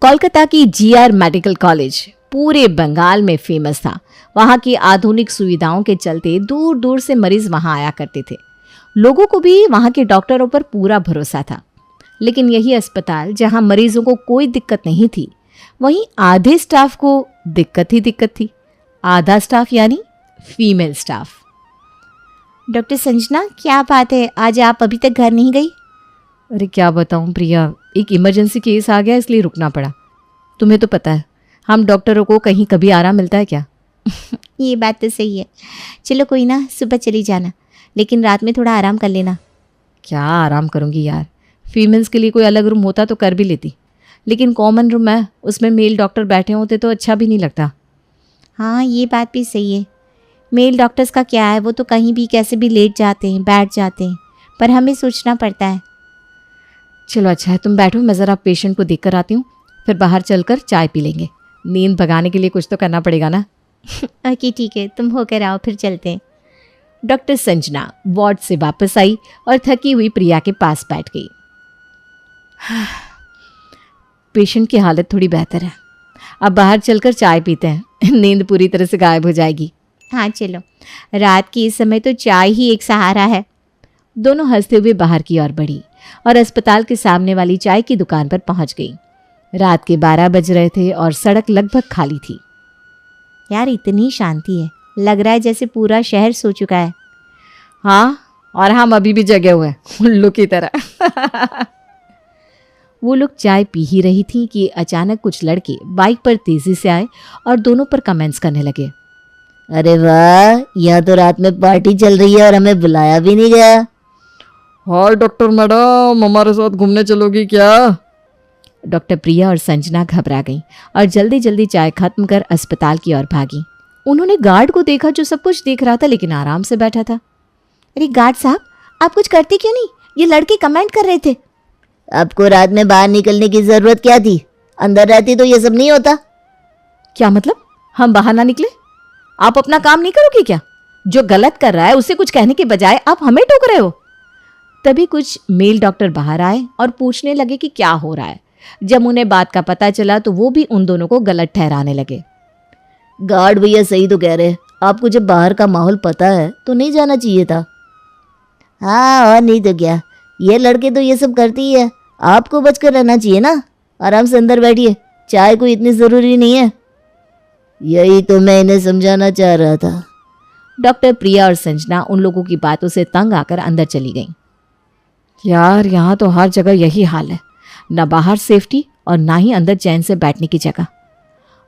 कोलकाता की GR medical college पूरे बंगाल में फेमस था। वहां की आधुनिक सुविधाओं के चलते दूर दूर से मरीज वहां आया करते थे। लोगों को भी वहां के डॉक्टरों पर पूरा भरोसा था। लेकिन यही अस्पताल जहां मरीजों को कोई दिक्कत नहीं थी, वहीं आधे स्टाफ को दिक्कत ही दिक्कत थी। आधा स्टाफ यानी फीमेल स्टाफ। डॉक्टर संजना, क्या बात है, आज आप अभी तक घर नहीं गई? अरे क्या बताऊं प्रिया, एक इमरजेंसी केस आ गया इसलिए रुकना पड़ा। तुम्हें तो पता है हम डॉक्टरों को कहीं कभी आराम मिलता है क्या? ये बात तो सही है। चलो कोई ना, सुबह चली जाना, लेकिन रात में थोड़ा आराम कर लेना। क्या आराम करूंगी यार, फीमेल्स के लिए कोई अलग रूम होता तो कर भी लेती, लेकिन कॉमन रूम है, उसमें मेल डॉक्टर बैठे होते तो अच्छा भी नहीं लगता। हाँ, ये बात भी सही है। मेल डॉक्टर्स का क्या है, वो तो कहीं भी कैसे भी लेट जाते हैं, बैठ जाते हैं, पर हमें सोचना पड़ता है। चलो अच्छा है, तुम बैठो, मैं ज़रा पेशेंट को देख कर आती हूँ, फिर बाहर चलकर चाय पी लेंगे। नींद भगाने के लिए कुछ तो करना पड़ेगा ना। ओके ठीक है, तुम होकर आओ, फिर चलते हैं। डॉक्टर संजना वार्ड से वापस आई और थकी हुई प्रिया के पास बैठ गई। पेशेंट की हालत थोड़ी बेहतर है, अब बाहर चलकर चाय पीते हैं, नींद पूरी तरह से गायब हो जाएगी। हाँ चलो, रात की इस समय तो चाय ही एक सहारा है। दोनों हंसते हुए बाहर की ओर बढ़ी और अस्पताल के सामने वाली चाय की दुकान पर पहुंच गई। रात के 12 बज रहे थे और सड़क लगभग खाली थी। यार इतनी शांति है, लग रहा है जैसे पूरा शहर सो चुका है। हाँ, और हम अभी भी जगे हुए हैं उल्लू की तरह। वो लोग चाय पी ही रही थी कि अचानक कुछ लड़के बाइक पर तेजी से आए और दोनों पर कमेंट्स करने लगे। अरे वाह, यहाँ तो रात में पार्टी चल रही है और हमें बुलाया भी नहीं गया। हाय डॉक्टर मैडम, हमारे साथ घूमने चलोगी क्या? डॉक्टर प्रिया और संजना घबरा गईं और जल्दी जल्दी चाय खत्म कर अस्पताल की ओर भागी। उन्होंने गार्ड को देखा जो सब कुछ देख रहा था लेकिन आराम से बैठा था। अरे गार्ड साहब, आप कुछ करते क्यों नहीं? ये लड़के कमेंट कर रहे थे। आपको रात में बाहर निकलने की जरूरत क्या थी? अंदर रहती तो ये सब नहीं होता। क्या मतलब, हम बाहर ना निकले? आप अपना काम नहीं करोगे क्या? जो गलत कर रहा है उसे कुछ कहने के बजाय आप हमें टोक रहे हो। तभी कुछ मेल डॉक्टर बाहर आए और पूछने लगे कि क्या हो रहा है। जब उन्हें बात का पता चला तो वो भी उन दोनों को गलत ठहराने लगे। गार्ड भैया सही तो कह रहे, आपको जब बाहर का माहौल पता है तो नहीं जाना चाहिए था। हाँ, और नहीं तो क्या, ये लड़के तो ये सब करती ही है, आपको बचकर रहना चाहिए ना। आराम से अंदर बैठिए, चाय कोई इतनी ज़रूरी नहीं है। यही तो मैं इन्हें समझाना चाह रहा था। डॉक्टर प्रिया और संजना उन लोगों की बातों से तंग आकर अंदर चली गईं। यार, यहाँ तो हर जगह यही हाल है, ना बाहर सेफ्टी और ना ही अंदर चैन से बैठने की जगह।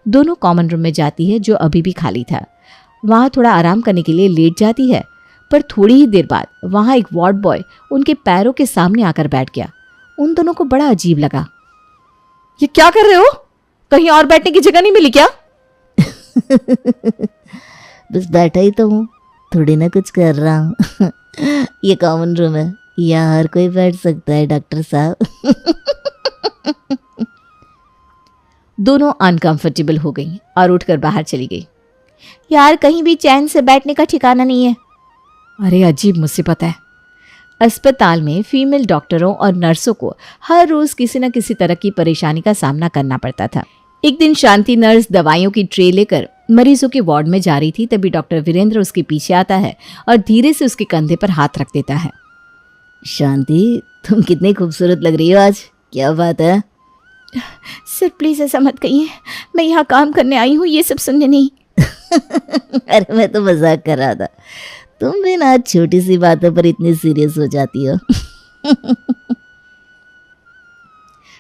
दोनों कॉमन रूम में जाती है जो अभी भी खाली था। वहाँ थोड़ा आराम करने के लिए लेट जाती है, पर थोड़ी ही देर बाद वहाँ एक वार्ड बॉय उनके पैरों के सामने आकर बैठ गया। उन दोनों को बड़ा अजीब लगा। ये क्या कर रहे हो? कहीं और बैठने की जगह नहीं मिली क्या? बस बैठा ही तो हूँ, थोड़ी ना कुछ कर रहा हूँ। ये कॉमन रूम है, यहाँ हर कोई बैठ सकता है डॉक्टर साहब। दोनों अनकंफर्टेबल हो गई और उठकर बाहर चली गई। यार कहीं भी चैन से बैठने का ठिकाना नहीं है। अरे अजीब मुसीबत है। अस्पताल में फीमेल डॉक्टरों और नर्सों को हर रोज किसी न किसी तरह की परेशानी का सामना करना पड़ता था। एक दिन शांति नर्स दवाइयों की ट्रे लेकर मरीजों के वार्ड में जा रही थी, तभी डॉक्टर वीरेंद्र उसके पीछे आता है और धीरे से उसके कंधे पर हाथ रख देता है। शांति, तुम कितनी खूबसूरत लग रही हो आज, क्या बात है? सर प्लीज ऐसा मत कहिए, मैं यहाँ काम करने आई हूँ, ये सब सुनने नहीं। अरे मैं तो मजाक कर रहा था, तुम भी ना छोटी सी बातों पर इतनी सीरियस हो जाती हो।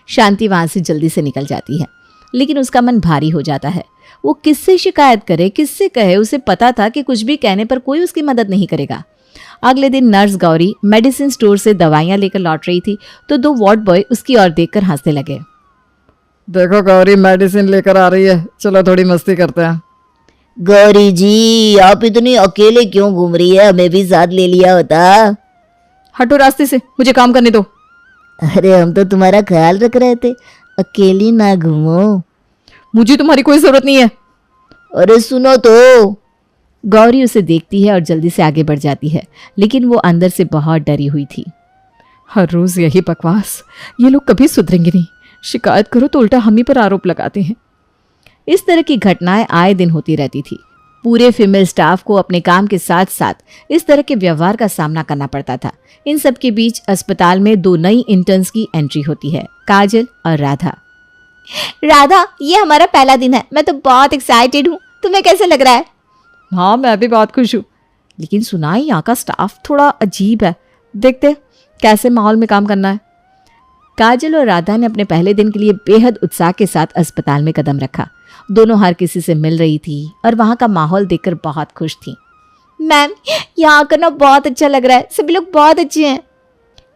शांति वहां से जल्दी से निकल जाती है, लेकिन उसका मन भारी हो जाता है। वो किससे शिकायत करे, किससे कहे? उसे पता था कि कुछ भी कहने पर कोई उसकी मदद नहीं करेगा। अगले दिन नर्स गौरी मेडिसिन स्टोर से दवाइयां लेकर लौट रही थी तो दो वार्ड बॉय उसकी ओर देखकर हंसने लगे। देखो गौरी मेडिसिन लेकर आ रही है, चलो थोड़ी मस्ती करते हैं। गौरी जी, आप इतनी अकेले क्यों घूम रही है? हमें भी साथ ले लिया होता। हटो रास्ते से, मुझे काम करने दो। अरे हम तो तुम्हारा ख्याल रख रहे थे, अकेली ना घूमो। मुझे तुम्हारी कोई जरूरत नहीं है। अरे सुनो तो। गौरी उसे देखती है और जल्दी से आगे बढ़ जाती है, लेकिन वो अंदर से बहुत डरी हुई थी। हर रोज यही बकवास, ये लोग कभी सुधरेंगे नहीं। शिकायत करो तो उल्टा हम ही पर आरोप लगाते हैं। इस तरह की घटनाएं आए दिन होती रहती थी। पूरे फीमेल स्टाफ को अपने काम के साथ साथ इस तरह के व्यवहार का सामना करना पड़ता था। इन सब के बीच अस्पताल में 2 नई इंटर्न्स की एंट्री होती है, काजल और राधा। राधा, ये हमारा पहला दिन है, मैं तो बहुत एक्साइटेड हूँ। तुम्हें कैसे लग रहा है? हाँ, मैं भी बहुत खुश हूँ, लेकिन सुना है यहाँ का स्टाफ थोड़ा अजीब है। देखते कैसे माहौल में काम करना है। काजल और राधा ने अपने पहले दिन के लिए बेहद उत्साह के साथ अस्पताल में कदम रखा। दोनों हर किसी से मिल रही थी और वहाँ का माहौल देखकर बहुत खुश थी। मैम, यहाँ आकर ना बहुत अच्छा लग रहा है, सभी लोग बहुत अच्छे हैं।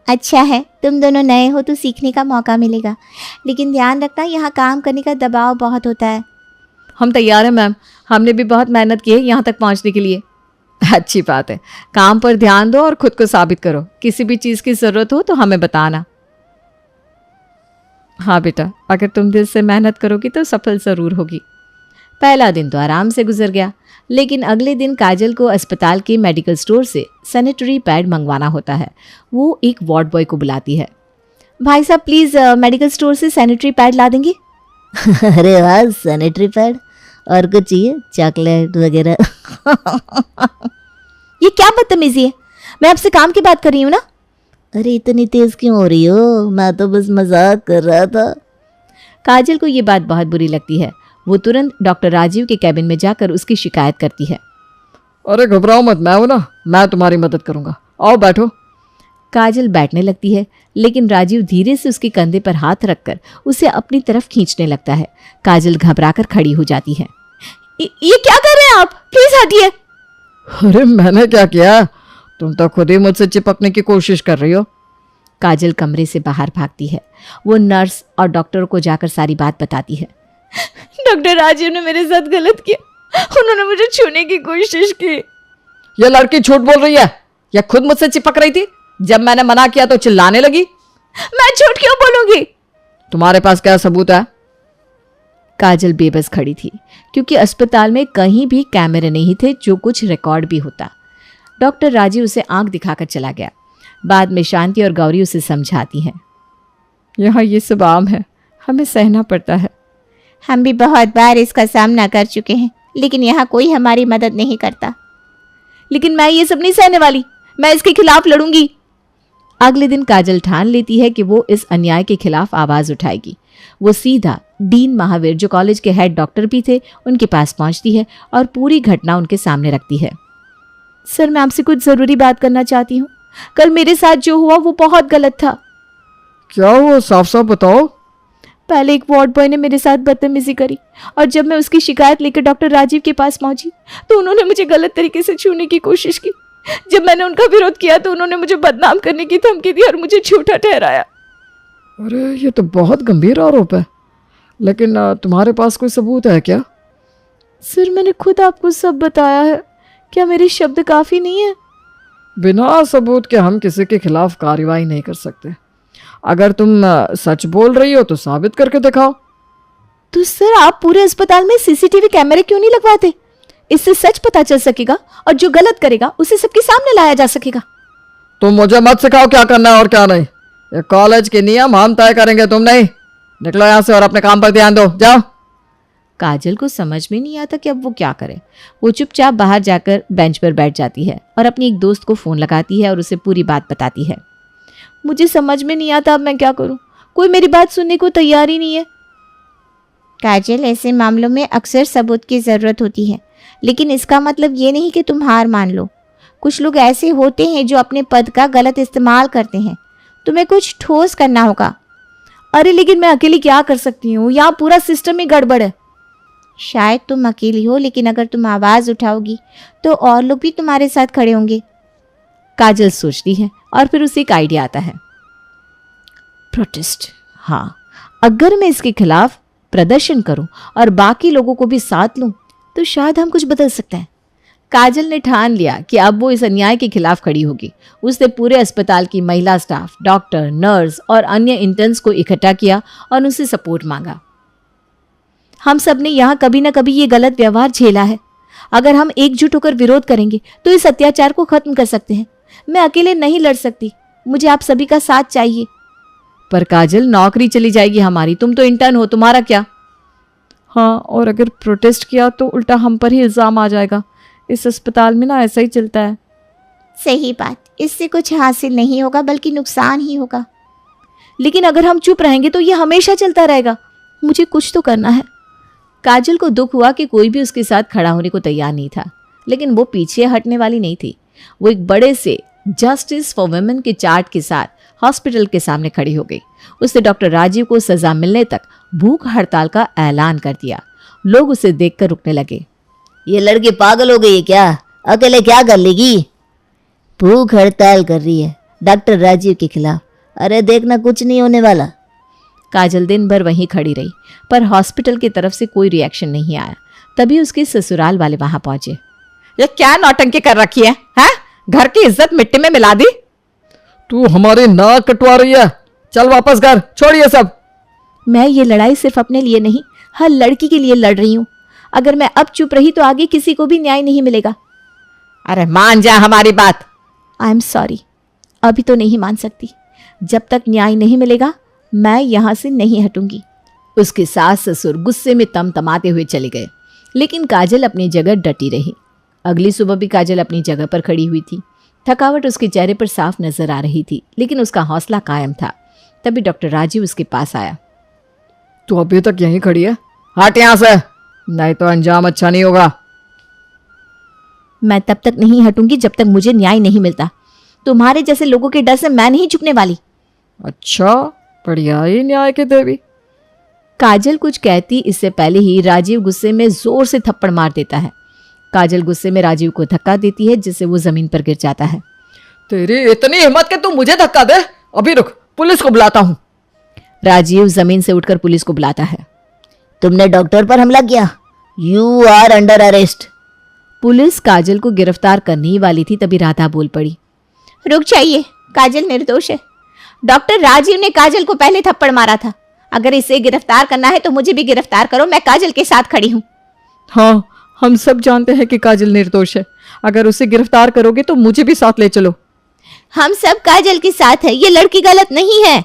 अच्छा है, तुम दोनों नए हो तो सीखने का मौका मिलेगा, लेकिन ध्यान रखना यहाँ काम करने का दबाव बहुत होता है। हम तैयार हैं मैम, हमने भी बहुत मेहनत की है यहाँ तक पहुँचने के लिए। अच्छी बात है, काम पर ध्यान दो और खुद को साबित करो। किसी भी चीज़ की ज़रूरत हो तो हमें बताना। हाँ बेटा, अगर तुम दिल से मेहनत करोगी तो सफल ज़रूर होगी। पहला दिन तो आराम से गुजर गया, लेकिन अगले दिन काजल को अस्पताल के मेडिकल स्टोर से सैनिटरी पैड मंगवाना होता है। वो एक वार्ड बॉय को बुलाती है। भाई साहब, प्लीज़ मेडिकल स्टोर से सैनिटरी पैड ला देंगे? अरे वाह, सैनिटरी पैड। और कुछ चाहिए? चॉकलेट वगैरह? ये क्या बदतमीजी है? मैं आपसे काम की बात कर रही हूँ ना। अरे इतनी तेज क्यों हो रही हो? मैं तो बस मजाक कर रहा था। काजल को ये बात बहुत बुरी लगती है। वो तुरंत डॉक्टर राजीव के कैबिन में जाकर उसकी शिकायत करती है। अरे घबराओ मत, मैं हूं ना, मैं तुम्हारी मदद करूंगा। आओ बैठो। काजल बैठने लगती है, लेकिन राजीव धीरे से उसके कंधे पर हाथ रखकर उसे अपनी तरफ खींचने लगता है। काजल घबराकर खड़ी हो जाती है। ये क्या कर रहे हैं आप? प्लीज हटिए। अरे मैंने क्या किया? तुम तो खुद ही मुझसे चिपकने की कोशिश कर रही हो। काजल कमरे से बाहर भागती है। वो नर्स और डॉक्टर को जाकर सारी बात बताती है। डॉक्टर राजीव ने मेरे साथ गलत किया, उन्होंने मुझे छूने की कोशिश की। ये लड़की झूठ बोल रही है, या खुद मुझसे चिपक रही थी? जब मैंने मना किया तो चिल्लाने लगी। मैं झूठ क्यों बोलूंगी? तुम्हारे पास क्या सबूत है? काजल बेबस खड़ी थी, क्योंकि अस्पताल में कहीं भी कैमरे नहीं थे जो कुछ रिकॉर्ड भी होता। डॉक्टर राजीव उसे आंख दिखाकर चला गया। बाद में शांति और गौरी उसे समझाती हैं। यहाँ ये सब आम है, हमें सहना पड़ता है। हम भी बहुत बार इसका सामना कर चुके हैं, लेकिन यहाँ कोई हमारी मदद नहीं करता। लेकिन मैं ये सब नहीं सहने वाली, मैं इसके खिलाफ लड़ूंगी। अगले दिन काजल ठान लेती है कि वो इस अन्याय के खिलाफ आवाज उठाएगी। वो सीधा डीन महावीर, जो कॉलेज के हेड डॉक्टर भी थे, उनके पास पहुंचती है और पूरी घटना उनके सामने रखती है। सर, मैं आपसे कुछ जरूरी बात करना चाहती हूँ। कल मेरे साथ जो हुआ वो बहुत गलत था। क्या हुआ? साफ साफ बताओ। पहले एक वार्ड बॉय ने मेरे साथ बदतमीजी करी, और जब मैं उसकी शिकायत लेकर डॉक्टर राजीव के पास पहुंची तो उन्होंने मुझे गलत तरीके से छूने की कोशिश की। जब मैंने उनका विरोध किया तो उन्होंने मुझे बदनाम करने की धमकी दी और मुझे झूठा ठहराया। अरे ये तो बहुत गंभीर आरोप है, लेकिन तुम्हारे पास कोई सबूत है क्या? सर, मैंने खुद आपको सब बताया है। क्या मेरे शब्द काफी नहीं है? बिना सबूत के हम किसी के खिलाफ कार्रवाई नहीं कर सकते। अगर तुम सच बोल रही हो तो साबित करके दिखाओ। तो सर, आप पूरे अस्पताल में सीसीटीवी कैमरे क्यों नहीं लगवाते? इससे सच पता चल सकेगा और जो गलत करेगा उसे सबके सामने लाया जा सकेगा। तुम मुझे मत सिखाओ क्या करना है और क्या नहीं। ये कॉलेज के नियम हम तय करेंगे, तुम नहीं। निकलो यहाँ से और अपने काम पर ध्यान दो, जाओ। काजल को समझ में नहीं आता कि अब वो क्या करे। वो चुपचाप बाहर जाकर बेंच पर बैठ जाती है और अपनी एक दोस्त को फ़ोन लगाती है और उसे पूरी बात बताती है। मुझे समझ में नहीं आता अब मैं क्या करूं, कोई मेरी बात सुनने को तैयार ही नहीं है। काजल, ऐसे मामलों में अक्सर सबूत की ज़रूरत होती है, लेकिन इसका मतलब ये नहीं कि तुम हार मान लो। कुछ लोग ऐसे होते हैं जो अपने पद का गलत इस्तेमाल करते हैं। तुम्हें कुछ ठोस करना होगा। अरे लेकिन मैं अकेली क्या कर सकती हूँ? यहाँ पूरा सिस्टम ही गड़बड़ है। शायद तुम अकेली हो, लेकिन अगर तुम आवाज़ उठाओगी तो और लोग भी तुम्हारे साथ खड़े होंगे। काजल सोचती है और फिर उसे एक आइडिया आता है। प्रोटेस्ट, हाँ, अगर मैं इसके खिलाफ प्रदर्शन करूं और बाकी लोगों को भी साथ लूं तो शायद हम कुछ बदल सकते हैं। काजल ने ठान लिया कि अब वो इस अन्याय के खिलाफ खड़ी होगी। उसने पूरे अस्पताल की महिला स्टाफ, डॉक्टर, नर्स और अन्य इंटर्न्स को इकट्ठा किया और उनसे सपोर्ट मांगा। हम सब ने यहाँ कभी ना कभी ये गलत व्यवहार झेला है। अगर हम एकजुट होकर विरोध करेंगे तो इस अत्याचार को खत्म कर सकते हैं। मैं अकेले नहीं लड़ सकती, मुझे आप सभी का साथ चाहिए। पर काजल, नौकरी चली जाएगी हमारी, तुम तो इंटर्न हो, तुम्हारा क्या? हाँ, और अगर प्रोटेस्ट किया तो उल्टा हम पर ही इल्ज़ाम आ जाएगा। इस अस्पताल में ना ऐसा ही चलता है। सही बात, इससे कुछ हासिल नहीं होगा बल्कि नुकसान ही होगा। लेकिन अगर हम चुप रहेंगे तो ये हमेशा चलता रहेगा। मुझे कुछ तो करना है। काजल को दुख हुआ कि कोई भी उसके साथ खड़ा होने को तैयार नहीं था, लेकिन वो पीछे हटने वाली नहीं थी। वो एक बड़े से जस्टिस फॉर वुमेन के चार्ट के साथ हॉस्पिटल के सामने खड़ी हो गई। उसने डॉक्टर राजीव को सजा मिलने तक भूख हड़ताल का ऐलान कर दिया। लोग उसे देखकर रुकने लगे। ये लड़की पागल हो गई है क्या? अकेले क्या कर लेगी? भूख हड़ताल कर रही है डॉक्टर राजीव के खिलाफ। अरे देखना, कुछ नहीं होने वाला। काजल दिन भर वहीं खड़ी रही, पर हॉस्पिटल की तरफ से कोई रिएक्शन नहीं आया। तभी उसके ससुराल वाले वहां पहुंचे। ये क्या नौटंकी कर रखी है? घर की इज्जत मिट्टी में मिला दी। तू हमारी नाक कटवा रही है, चल वापस घर, छोड़िए सब। मैं ये लड़ाई सिर्फ अपने लिए नहीं, हर लड़की के लिए लड़ रही हूँ। अगर मैं अब चुप रही तो आगे किसी को भी न्याय नहीं मिलेगा। अरे मान जा हमारी बात। आई एम सॉरी, अभी तो नहीं मान सकती। जब तक न्याय नहीं मिलेगा मैं यहां से नहीं हटूंगी। उसके सास ससुर गुस्से में तमतमाते हुए चले गए, लेकिन काजल अपनी जगह डटी रही। अगली सुबह भी काजल अपनी जगह पर खड़ी हुई थी। थकावट उसके चेहरे पर साफ नजर आ रही थी, लेकिन उसका हौसला कायम था। तभी डॉक्टर राजीव उसके पास आया। तू अभी तक यहीं खड़ी है? हट यहां से, नहीं तो अंजाम अच्छा नहीं होगा। मैं तब तक नहीं हटूंगी जब तक मुझे न्याय नहीं मिलता। तुम्हारे जैसे लोगों के डर से मैं नहीं झुकने वाली। अच्छा, बढ़िया ही न्याय की देवी। काजल कुछ कहती इससे पहले ही राजीव गुस्से में जोर से थप्पड़ मार देता है। काजल गुस्से में राजीव को धक्का देती है, जिससे वो जमीन पर गिर जाता है। तेरी इतनी हिम्मत कि तू मुझे धक्का दे? अभी रुक, पुलिस को बुलाता हूँ। राजीव जमीन से उठकर पुलिस को बुलाता है। तुमने डॉक्टर पर हमला किया, you are under arrest. Police Kajal को गिरफ्तार करने ही वाली थी, तभी राधा बोल पड़ी। रुक जाइए, काजल निर्दोष है। डॉक्टर राजीव ने काजल को पहले थप्पड़ मारा था। अगर इसे गिरफ्तार करना है तो मुझे भी गिरफ्तार करो, मैं काजल के साथ खड़ी हूँ। हाँ, हम सब जानते हैं कि काजल निर्दोष है। अगर उसे गिरफ्तार करोगे तो मुझे भी साथ ले चलो। हम सब काजल के साथ है, ये लड़की गलत नहीं है।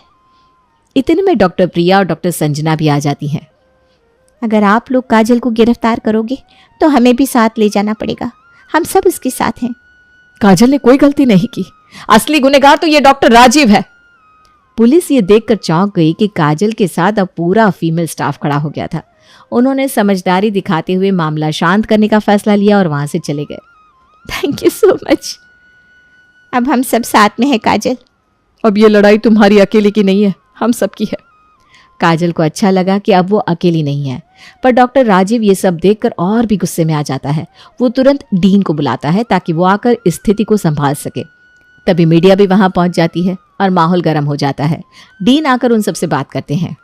इतने में डॉक्टर प्रिया और डॉक्टर संजना भी आ जाती हैं। अगर आप लोग काजल को गिरफ्तार करोगे तो हमें भी साथ ले जाना पड़ेगा। हम सब उसके साथ हैं। काजल ने कोई गलती नहीं की, असली गुनहगार तो ये डॉक्टर राजीव है। पुलिस ये देखकर चौंक गई कि काजल के साथ अब पूरा फीमेल स्टाफ खड़ा हो गया था। उन्होंने समझदारी दिखाते हुए मामला शांत करने का फैसला लिया और वहां से चले गए। Thank you so much. अब हम सब साथ में हैं काजल। अब ये लड़ाई तुम्हारी अकेले की नहीं है, हम सबकी है। काजल को अच्छा लगा कि अब वो अकेली नहीं है, पर डॉक्टर राजीव ये सब देखकर और भी गुस्से में आ जाता है। वो तुरंत डीन को बुलाता है ताकि वो आकर स्थिति को संभाल सके। तभी मीडिया भी वहां पहुंच जाती है और माहौल गर्म हो जाता है। डीन आकर उन सबसे बात करते हैं।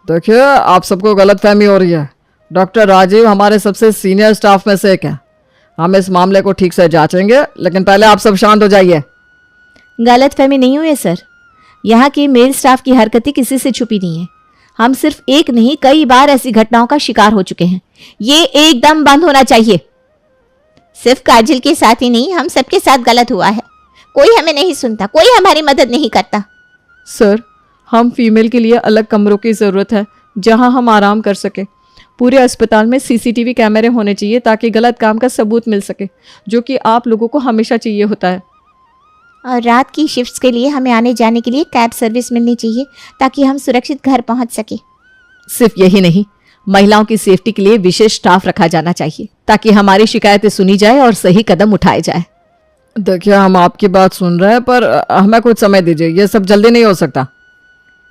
देखिए, आप सबको गलतफहमी हो रही है। डॉक्टर राजीव हमारे सबसे सीनियर स्टाफ में से एक है। हम इस मामले को ठीक से जांचेंगे, लेकिन पहले आप सब शांत हो जाइए। गलतफहमी नहीं हुई है सर। यहाँ के मेल स्टाफ की हरकतें किसी से छुपी नहीं है। हम सिर्फ एक नहीं कई बार ऐसी घटनाओं का शिकार हो चुके हैं। ये एकदम बंद होना चाहिए। सिर्फ काजल के साथ ही नहीं, हम सबके साथ गलत हुआ है। कोई हमें नहीं सुनता, कोई हमारी मदद नहीं करता। सर, हम फीमेल के लिए अलग कमरों की ज़रूरत है जहां हम आराम कर सके। पूरे अस्पताल में सीसीटीवी कैमरे होने चाहिए ताकि गलत काम का सबूत मिल सके, जो कि आप लोगों को हमेशा चाहिए होता है। और रात की शिफ्ट्स के लिए हमें आने जाने के लिए कैब सर्विस मिलनी चाहिए ताकि हम सुरक्षित घर पहुंच सके। सिर्फ यही नहीं, महिलाओं की सेफ्टी के लिए विशेष स्टाफ रखा जाना चाहिए ताकि हमारी शिकायतें सुनी जाए और सही कदम उठाए जाए। देखिए, हम आपकी बात सुन रहे हैं, पर हमें कुछ समय दीजिए। ये सब जल्दी नहीं हो सकता।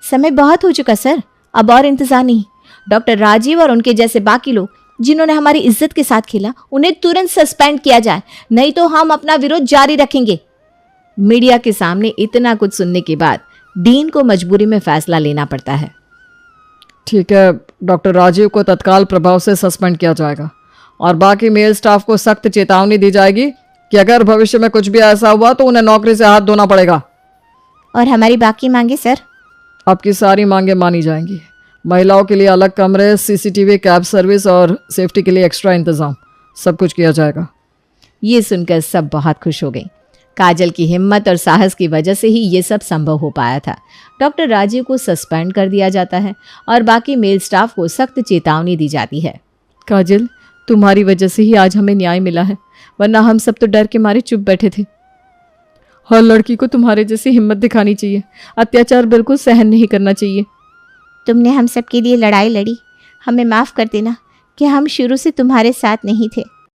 समय बहुत हो चुका सर, अब और इंतजार नहीं। डॉक्टर राजीव और उनके जैसे बाकी लोग जिन्होंने हमारी इज्जत के साथ खेला, उन्हें तुरंत सस्पेंड किया जाए, नहीं तो हम अपना विरोध जारी रखेंगे। मीडिया के सामने इतना कुछ सुनने के बाद डीन को मजबूरी में फैसला लेना पड़ता है। ठीक है, डॉक्टर राजीव को तत्काल प्रभाव से सस्पेंड किया जाएगा और बाकी मेल स्टाफ को सख्त चेतावनी दी जाएगी कि अगर भविष्य में कुछ भी ऐसा हुआ तो उन्हें नौकरी से हाथ धोना पड़ेगा। और हमारी बाकी मांगे सर? आपकी सारी मांगे मानी जाएंगी। महिलाओं के लिए अलग कमरे, सीसीटीवी, कैब सर्विस और सेफ्टी के लिए एक्स्ट्रा इंतजाम, सब कुछ किया जाएगा। ये सुनकर सब बहुत खुश हो गई। काजल की हिम्मत और साहस की वजह से ही ये सब संभव हो पाया था। डॉक्टर राजीव को सस्पेंड कर दिया जाता है और बाकी मेल स्टाफ को सख्त चेतावनी दी जाती है। काजल, तुम्हारी वजह से ही आज हमें न्याय मिला है, वरना हम सब तो डर के मारे चुप बैठे थे। हर लड़की को तुम्हारे जैसी हिम्मत दिखानी चाहिए, अत्याचार बिल्कुल सहन नहीं करना चाहिए। तुमने हम सब के लिए लड़ाई लड़ी, हमें माफ़ कर देना कि हम शुरू से तुम्हारे साथ नहीं थे।